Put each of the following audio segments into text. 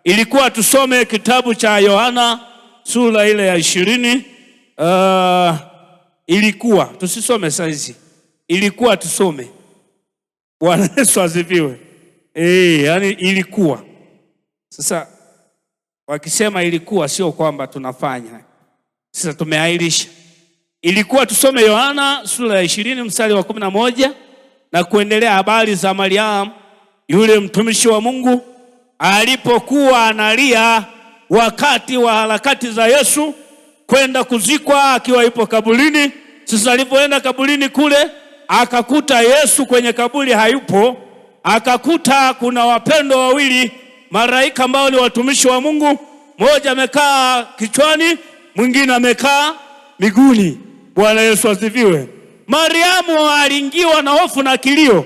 ilikuwa tusome kitabu cha Yohana sura ile ya 20. Ilikuwa tusisome saizi, ilikuwa tusome. Bwana Yesu asifiwe. Yani ilikuwa. Sasa wakisema ilikuwa sio kwamba tunafanya. Sasa tumeahirisha. Ilikuwa tusome Yohana sura ya 20 mstari wa 11 na kuendelea, habari za Mariamu yule mtumishi wa Mungu alipokuwa analia wakati wa harakati za Yesu kwenda kuzikwa, akiwa yupo kaburini. Sasa alipoenda kaburini kule, akakuta Yesu kwenye kaburi hayupo, akakuta kuna wapendwa wawili malaika ambao ni watumishi wa Mungu, mmoja amekaa kichwani, mwingine amekaa miguuni. Bwana Yesu asifiwe. Mariamu aliingiwa na hofu na kilio.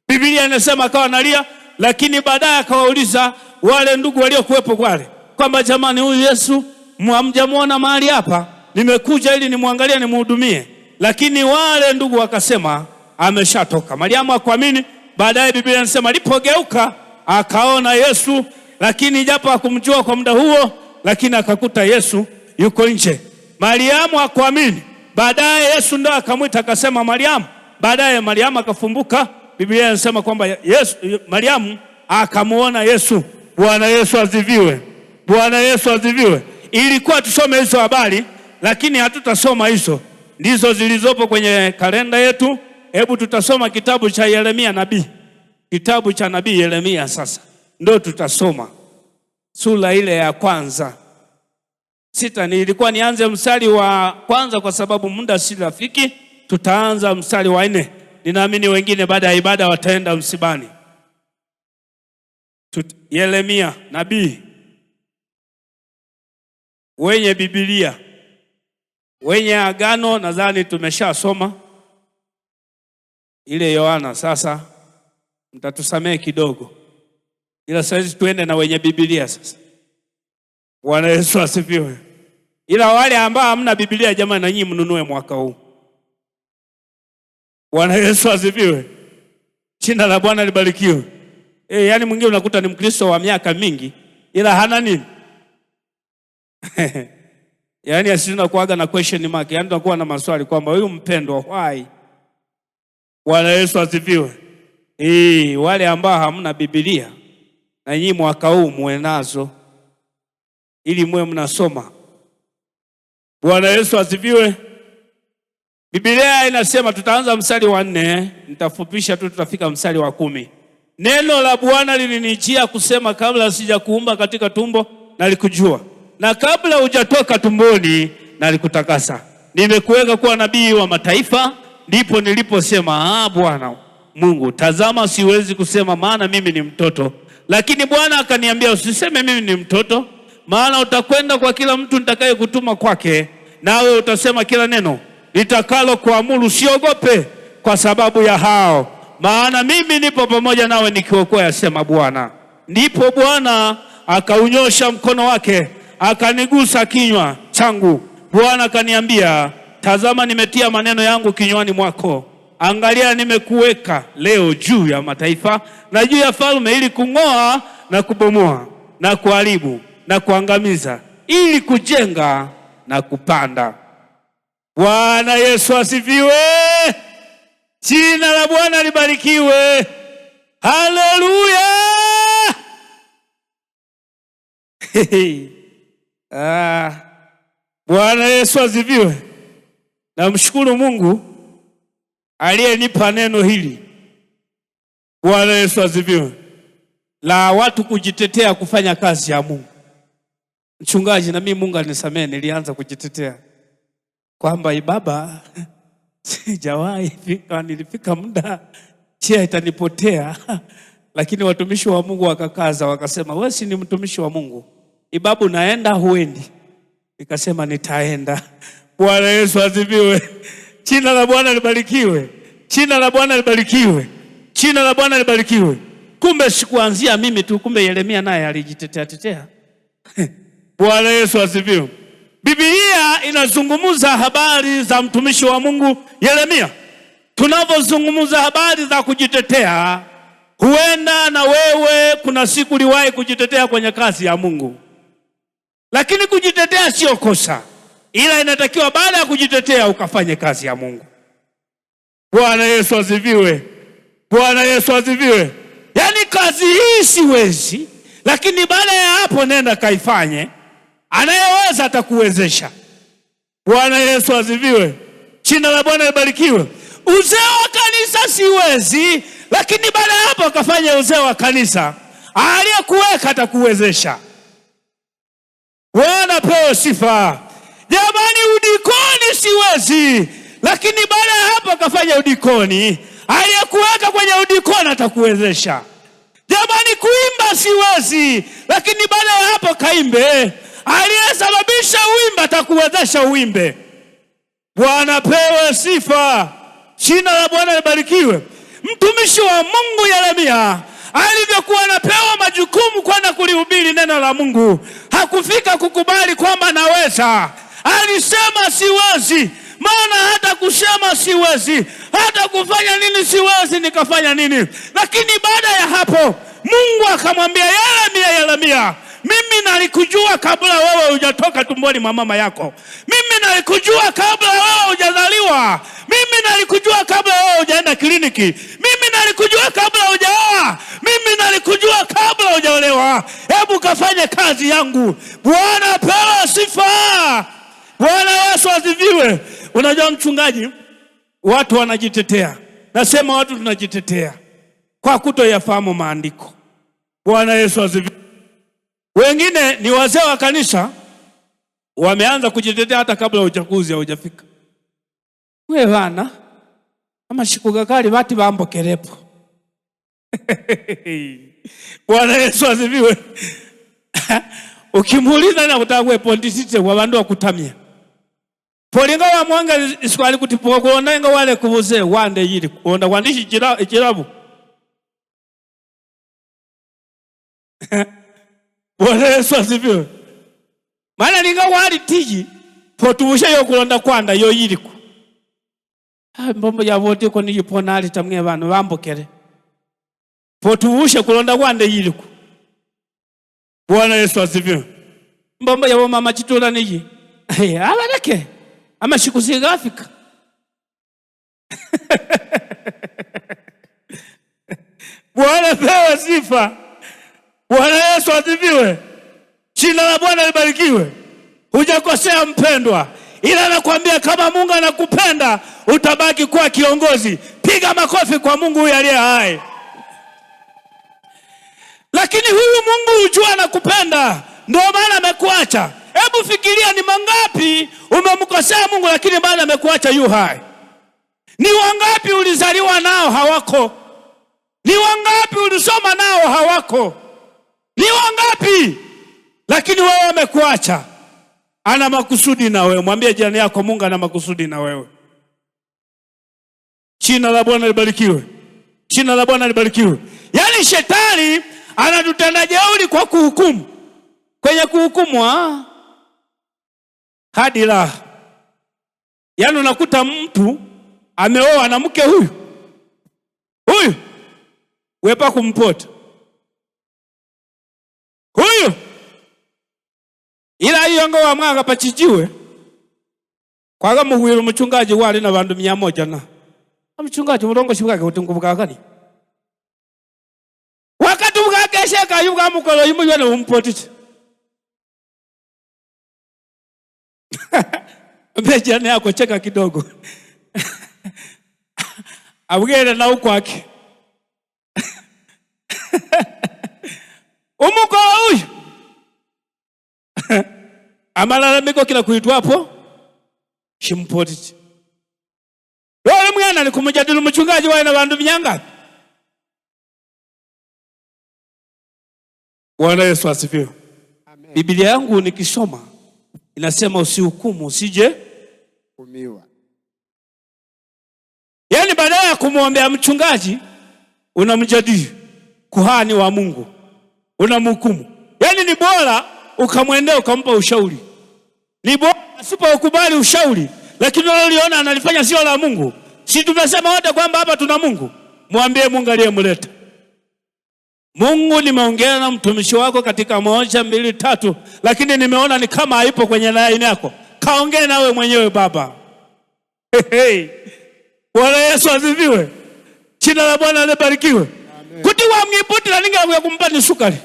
Biblia inasema akawa analia, lakini baadaye akawauliza wale ndugu waliokuwepo wale kwamba jamani, huyu Yesu hamjamuona mahali hapa? Nimekuja ili nimwangalie, nimhudumie. Lakini wale ndugu wakasema ameshatoka. Mariamu hakuamini. Baadaye Biblia inasema alipogeuka akaona Yesu, lakini japo hakumjua kwa muda huo, lakini akakuta Yesu yuko nje. Mariamu hakuamini. Baadaye Yesu ndo akamwita akasema Mariamu. Baadaye Mariamu akafumbuka. Biblia inasema kwamba Mariamu akamuona Yesu. Bwana Yesu asifiwe. Bwana Yesu asifiwe. Ilikuwa tusome hizo habari, lakini hatutasoma hizo. Ndizo zilizopo kwenye kalenda yetu. Hebu tutasoma kitabu cha Yeremia nabii. Kitabu cha nabii Yeremia sasa ndio tutasoma sura ile ya kwanza. Nilikuwa nianze mstari wa kwanza kwa sababu muda si rafiki. Tutaanza mstari wa 4. Ninaamini wengine baada ya ibada wataenda msibani. Yeremia nabii. Wenye Biblia, wenye agano nadhani tumeshasoma ile Yohana. Sasa mtatusamehe kidogo, ila sasa tuende na wenye Biblia sasa. Bwana Yesu asifiwe. Ila wale ambao hamna Biblia, jamani, na nyinyi mnunue mwaka huu. Bwana Yesu asifiwe. Jina la Bwana libarikiwe. Yani mwingine unakuta ni Mkristo wa miaka mingi ila hana nini? Yani asina kuaga na question mark. Yani tunakuwa na maswali kwamba huyu mpendwa why? Bwana Yesu asifiwe. Wale ambao hamna Biblia na nyinyi mwaka huu muwe nazo ili muwe mnasoma. Bwana Yesu asifiwe. Biblia inasema, tutaanza mstari wa 4, nitafupisha tu, tutafika mstari wa 10. Neno la Bwana lilinijia kusema, kabla sijakuumba katika tumbo nalikujua, na kabla hujatoka tumboni nalikutakasa. Nimekuweka kuwa nabii wa mataifa. Ndipo niliposema, Bwana Mungu, tazama siwezi kusema, maana mimi ni mtoto. Lakini Bwana akaniambia, usiseme mimi ni mtoto, maana utakwenda kwa kila mtu nitakaye kutuma kwake, nawe utasema kila neno nitakalo kuamuru. Usiogope kwa sababu ya hao, maana mimi nipo pamoja nawe nikiokoa, yasema Bwana. Ndipo Bwana akaunyosha mkono wake akanigusa kinywa changu. Bwana akaniambia, tazama nimetia maneno yangu kinywani mwako. Angalia, nimekuweka leo juu ya mataifa na juu ya falme, ili kung'oa na kubomoa na kuharibu na kuangamiza, ili kujenga na kupanda. Bwana Yesu asifiwe. Jina la Bwana libarikiwe. Haleluya. Bwana Yesu asifiwe. Namshukuru Mungu aliyenipa neno hili. Bwana Yesu asifiwe. La watu kujitetea kufanya kazi ya Mungu. Mchungaji, na mimi Mungu anisamehe, nilianza kujitetea kwamba baba sijawahi fika, nilifika muda chia itanipotea. Lakini watumishi wa Mungu wakakaza, wakasema, wewe si ni mtumishi wa Mungu, ibabu naenda huendi? Nikasema nitaenda. Bwana Yesu asifiwe. Jina la Bwana libarikiwe. Jina la Bwana libarikiwe. Jina la Bwana libarikiwe. Kumbe sikuanzia mimi tu, kumbe Yeremia naye alijitetea. Bwana Yesu asifiwe. Biblia inazungumza habari za mtumishi wa Mungu Yeremia. Tunapozungumza habari za kujitetea, Huenda na wewe kuna siku uliwahi kujitetea kwenye kazi ya Mungu, lakini kujitetea sio kosa, ila inatakiwa baada ya kujitetea ukafanye kazi ya Mungu. Bwana Yesu asifiwe. Bwana Yesu asifiwe. Yaani kazi hii siwezi, lakini baada ya hapo nenda kaifanye. Anayeweza atakuwezesha. Bwana Yesu asifiwe. Jina la Bwana libarikiwe. Uzee wa kanisa siwezi, lakini baada ya hapo akafanye uzee wa kanisa. Aliyekuweka atakuwezesha. Bwana pewe sifa. Jamani, udikoni siwezi, lakini baada ya hapo akafanya udikoni. Aliyekuweka kwenye udikoni atakuwezesha. Jamani, kuimba siwezi, lakini baada ya hapo kaimbe. Aliyesababisha uimbe atakuwezesha uimbe. Bwana pewe sifa. Jina la Bwana libarikiwe. Mtumishi wa Mungu Yeremia alivyokuwa anapewa majukumu kwenda kulihubiri neno la Mungu, hakufika kukubali kwamba naweza. Alisema siwezi, maana hata kusema siwezi, hata kufanya nini siwezi, nikafanya nini? Lakini baada ya hapo Mungu akamwambia Yeremia, mimi nalikujua kabla wewe hujatoka tumboni mwa mama yako. Mimi nalikujua kabla wewe hujazaliwa. Mimi nalikujua kabla wewe hujaenda kliniki. Mimi nalikujua kabla hujaoa. Mimi nalikujua kabla hujaolewa. Hebu kafanye kazi yangu. Bwana pewe sifa. Bwana Yesu asifiwe. Unajua mchungaji, watu wanajitetea. Nasema watu tunajitetea kwa kutoyafahamu maandiko. Bwana Yesu asifiwe. Wengine ni wazee wa kanisa wameanza kujitetea hata kabla uchaguzi haujafika. Wewe bana ama shikugakali bati bambokerepo. Bwana Yesu asifiwe. Ukimuuliza na kutaka pondisite wa bandu wakutamia. Polinga wa mwanga isikwali kutipo kulonanga wale kubuze wande yiri kuonda wandishi ikirabu. Bwana Yesu asifiwe. Maana linga wali tiji potubusha yo kulonda kwanda yo yiriku. Mbombo ya vote ko niyipona ali tamwe abantu bambokere. Potubusha kulonda kwanda yiriku. Bwana Yesu asifiwe. Mbombo ya mama chitula niki. Abaleke. Amashikusiga Afrika. Bwana pewe sifa. Bwana Yesu asifiwe. Jina la Bwana libarikiwe. Hujakosea mpendwa, ila nakwambia kama Mungu anakupenda utabaki kuwa kiongozi. Piga makofi kwa Mungu huyu aliye hai. Lakini huyu Mungu hujua anakupenda, ndio maana amekuacha. Hebu fikiria ni mangapi umemkosea Mungu lakini bado amekuacha yu hai. Ni wangapi ulizaliwa nao hawako? Ni wangapi ulisoma nao hawako? Ni wangapi? Lakini wewe amekuacha. Ana makusudi na wewe. Mwambie jirani yako, Mungu ana makusudi na wewe. Jina la Bwana libarikiwe. Jina la Bwana libarikiwe. Yaani shetani anatutenda jeuri kwa kuhukumu. Kwenye kuhukumu hadi la. Yaani unakuta mtu ameoa na mke huyu wepa kumpota huyu, ila hiyo ngo wa mwanga pachijiwe kwa muhwiro mchungaji wali na bandu 100 na mchungaji murongo shibwake utungubuka kani wakati bwakesheka yuga mukolo yimujwe na umpotite mbejane yako cheka kidogo abugere na ukwake umuko huyu amalalamiko kila kuitwa hapo shimpotite. Wewe mwana ni kumjadili mchungaji wao na bandu binyanga. Bwana Yesu asifiwe. Amen. Biblia yangu nikisoma inasema usihukumu usije hukumiwa. Yaani badala ya kumwombea mchungaji unamjadili kuhani wa Mungu, unamhukumu. Yaani ni bora ukamwendea ukampa ushauri. Ni bora asipokubali ushauri lakini unaliona analifanya sio la Mungu. Si tumesema wote kwamba hapa tuna Mungu? Mwambie Mungu aliyemleta. Mungu, nimeongea na mtumishi wako katika 1, 2, 3, lakini nimeona ni kama haipo kwenye line yako. Kaongee nawe mwenyewe Baba. Bwana Yesu asifiwe. Jina la Bwana libarikiwe. Kuti wa mngiputi la ninga ya kumpa ni sukari.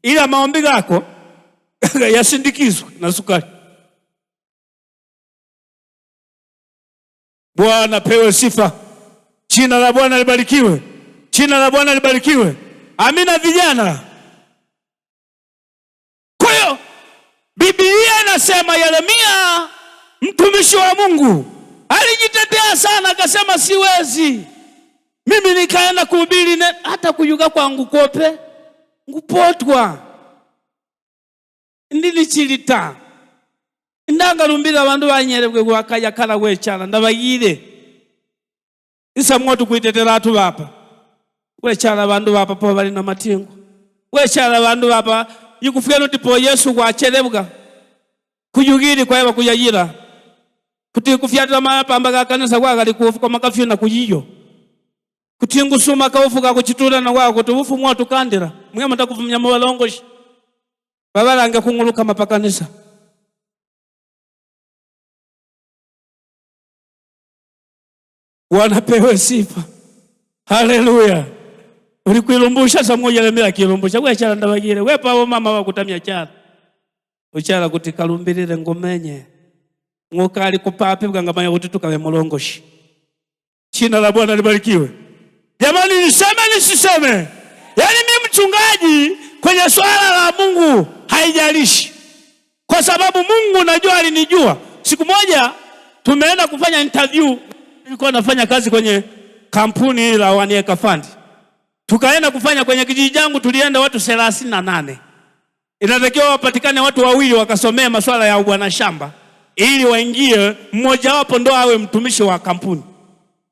Ila maombi yako yasindikizwe na sukari. Bwana pewe sifa. Jina la Bwana libarikiwe. Jina la Bwana libarikiwe. Amina vijana. Kwa hiyo Biblia inasema Yeremia mtumishi wa Mungu alijitetea sana, akasema siwezi mimi nikaenda kuhubiri hata kuyuga kwangu kope ngupotwa ndili chilita ndangalumbira abandu banyerebwe gwakaya kala wechana ndabayire isa mwotu kuitetera atu bapa wechana abandu bapa po bali na matingo wechana abandu bapa yikufika nutipo Yesu gwacherebwa kuyugiri kwa eba kuyayira kuti kufyatira mapamba ga kanisa kwa gali kufuka makafyu na kuyiyo kuti ngusuma kaufuka kuchitula na wako tubufu mwa tukandira mwema takuvumya mbalongoshi babalange kunguluka mapakanisa. Wanapewe sifa. Haleluya. Ulikuilumbusha samwe Yeremia kilumbusha wechala ndabagire wepa abo mama wakutamya cyara uchala kuti kalumbirire ngomenye ngokali kupape bwangamanya kuti tukawe mulongoshi. Jina la Bwana libarikiwe. Jamani, niseme nisiseme? Yaani mimi mchungaji kwenye swala la Mungu haijalishi, kwa sababu Mungu najua alinijua. Siku moja tumeenda kufanya interview, nilikuwa nafanya kazi kwenye kampuni la One Acre Fund. Tukaenda kufanya kwenye kijiji changu, tulienda watu 38. Inatakiwa wapatikane watu 2 wakasomea masuala ya bwana shamba ili waingie, mmoja wapo ndo awe mtumishi wa kampuni.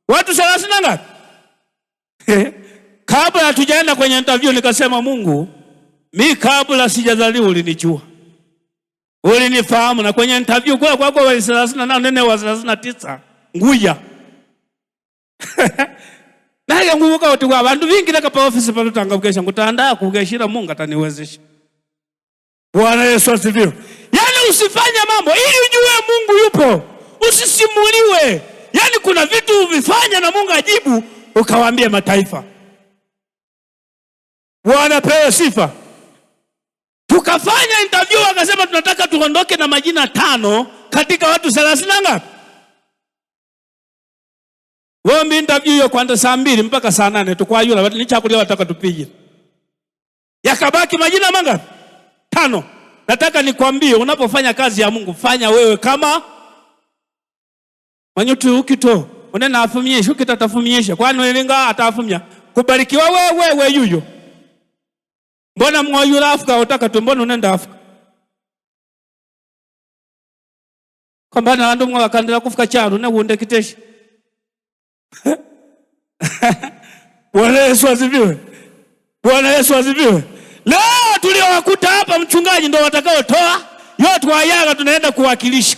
Watu 30 ngapi? Kabla hatujaenda kwenye interview nikasema, Mungu, mimi kabla sijazaliwa ulinijua. Ulinifahamu, na kwenye interview kwa wale 38 nene wa 39 nguya. Na ya nguvuka watu wa bandu vingi nakapa office pa tutanga kukesha ngutanda kugeshira Mungu ataniwezesha. Bwana Yesu asifiwe. Yaani usifanye mambo ili ujue Mungu yupo. Usisimuliwe. Yaani kuna vitu uvifanya na Mungu ajibu ukawaambia mataifa. Bwana pewe sifa. Tukafanya interview wakasema tunataka tuondoke na majina 5 katika watu 30 ngapi? Wombi interview hiyo kuanza saa 2 mpaka saa 8 tukwayula ni chakulia wataka tupige. Yakabaki majina mangapi? 5. Nataka nikwambie, unapofanya kazi ya Mungu fanya wewe kama manyutu ukito unena afumiesha ukitatafumiesha kwani welenga atafumia kubarikiwa wewe yuyo. Mbona mwoyura Afrika utaka tu, mbona unaenda Afrika? Kwamba na ndo mwakandira kufika charo na uonde kiteshi. Bwana Yesu asifiwe. Bwana Yesu asifiwe. Leo tuliowakuta hapa mchungaji ndo watakaotoa yote wayaga tunaenda kuwakilisha.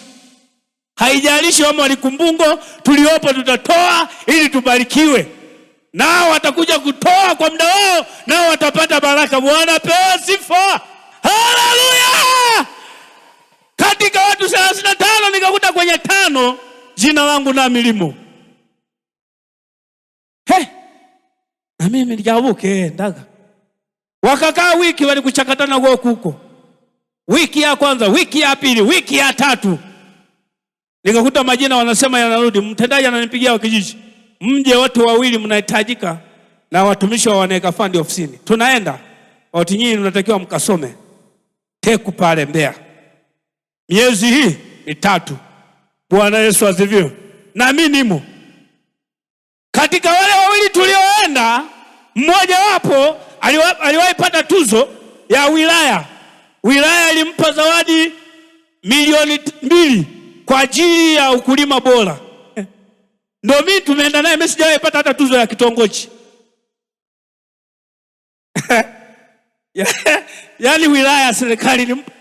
Haijalishi wao walikumbungo, tuliopo tutatoa ili tubarikiwe. Nao watakuja kutoa kwa muda wao, nao watapata baraka. Bwana pewe sifa. Haleluya. Katika watu 35 nikakuta kwenye 5 jina langu na milimo. Na mimi nijabuke ndaga. Wakakaa wiki walikuchakatana kwa kuko. Wiki ya kwanza, wiki ya pili, wiki ya 3. Nikakuta majina wanasema yanarudi. Mtendaji ananipigia wa kijiji, mje watu 2 mnahitajika na watumishi wa One Acre Fund ofisini. Tunaenda. Watu nyinyi mnatakiwa mkasome Teku pale Mbeya. Miezi hii 3. Bwana Yesu asifiwe. Na mimi nimo. Katika wale 2 tulioenda, mmoja wapo aliwahi pata tuzo ya wilaya. Wilaya ilimpa zawadi milioni 2 kwa ajili ya ukulima bora. Ndio mimi tumeenda naye, mimi sijawahi pata hata tuzo ya kitongoji. Yaani wilaya serikali ilimpa